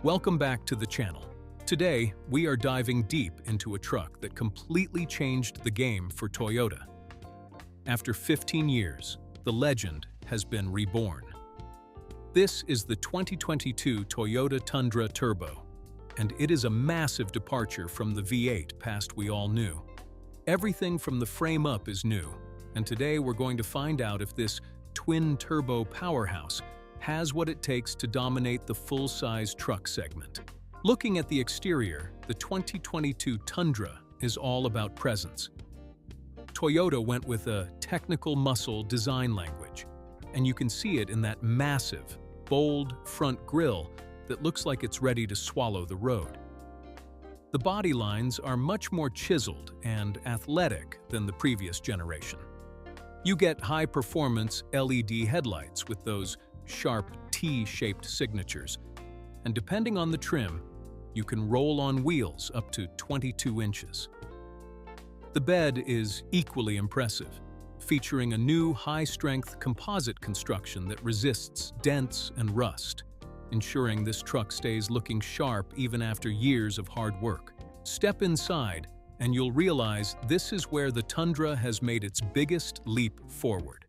Welcome back to the channel. Today, we are diving deep into a truck that completely changed the game for Toyota. After 15 years, the legend has been reborn. This is the 2022 Toyota Tundra Turbo, and it is a massive departure from the V8 past we all knew. Everything from the frame up is new, and today we're going to find out if this twin-turbo powerhouse has what it takes to dominate the full-size truck segment. Looking at the exterior, the 2022 Tundra is all about presence. Toyota went with a technical muscle design language, and you can see it in that massive, bold front grille that looks like it's ready to swallow the road. The body lines are much more chiseled and athletic than the previous generation. You get high-performance LED headlights with those sharp T-shaped signatures, and depending on the trim, you can roll on wheels up to 22 inches. The bed is equally impressive, featuring a new high-strength composite construction that resists dents and rust, ensuring this truck stays looking sharp even after years of hard work. Step inside, and you'll realize this is where the Tundra has made its biggest leap forward.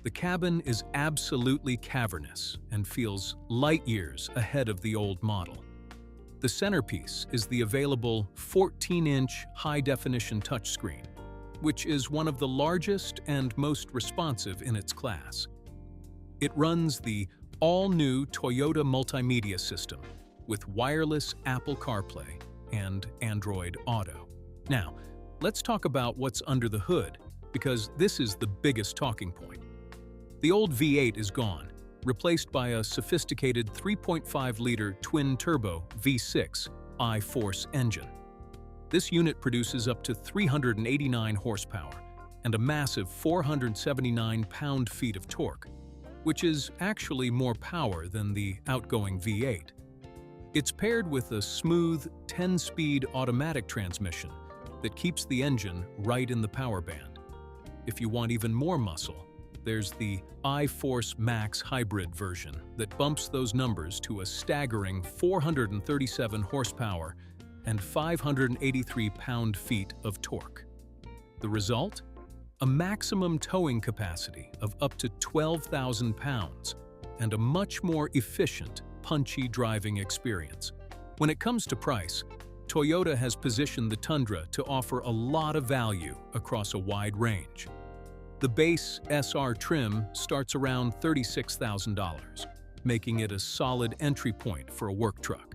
The cabin is absolutely cavernous and feels light years ahead of the old model. The centerpiece is the available 14-inch high-definition touchscreen, which is one of the largest and most responsive in its class. It runs the all-new Toyota Multimedia system with wireless Apple CarPlay and Android Auto. Now, let's talk about what's under the hood, because this is the biggest talking point. The old V8 is gone, replaced by a sophisticated 3.5-liter twin-turbo V6 I-Force engine. This unit produces up to 389 horsepower and a massive 479 pound-feet of torque, which is actually more power than the outgoing V8. It's paired with a smooth 10-speed automatic transmission that keeps the engine right in the power band. If you want even more muscle, there's the I-Force Max hybrid version that bumps those numbers to a staggering 437 horsepower and 583 pound-feet of torque. The result? A maximum towing capacity of up to 12,000 pounds and a much more efficient, punchy driving experience. When it comes to price, Toyota has positioned the Tundra to offer a lot of value across a wide range. The base SR trim starts around $36,000, making it a solid entry point for a work truck.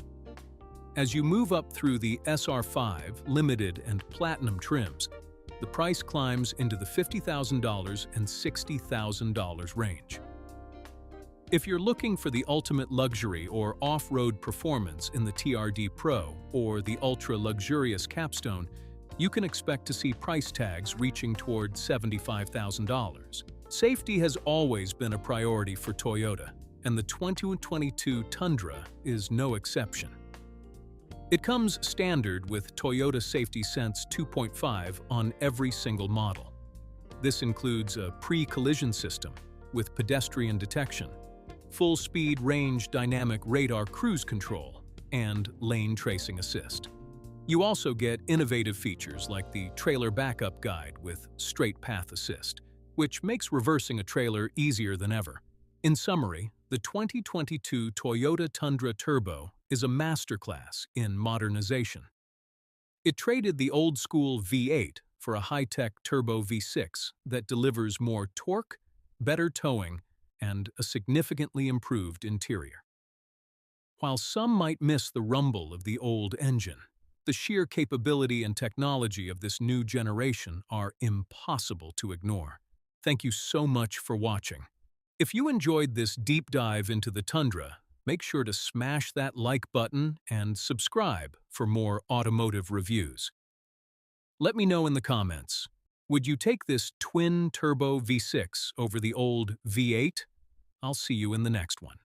As you move up through the SR5, Limited, and Platinum trims, the price climbs into the $50,000 and $60,000 range. If you're looking for the ultimate luxury or off-road performance in the TRD Pro or the ultra-luxurious Capstone, you can expect to see price tags reaching toward $75,000. Safety has always been a priority for Toyota, and the 2022 Tundra is no exception. It comes standard with Toyota Safety Sense 2.5 on every single model. This includes a pre-collision system with pedestrian detection, full-speed range dynamic radar cruise control, and lane tracing assist. You also get innovative features like the trailer backup guide with straight path assist, which makes reversing a trailer easier than ever. In summary, the 2022 Toyota Tundra Turbo is a masterclass in modernization. It traded the old-school V8 for a high-tech turbo V6 that delivers more torque, better towing, and a significantly improved interior. While some might miss the rumble of the old engine, the sheer capability and technology of this new generation are impossible to ignore. Thank you so much for watching. If you enjoyed this deep dive into the Tundra, make sure to smash that like button and subscribe for more automotive reviews. Let me know in the comments, would you take this twin-turbo V6 over the old V8? I'll see you in the next one.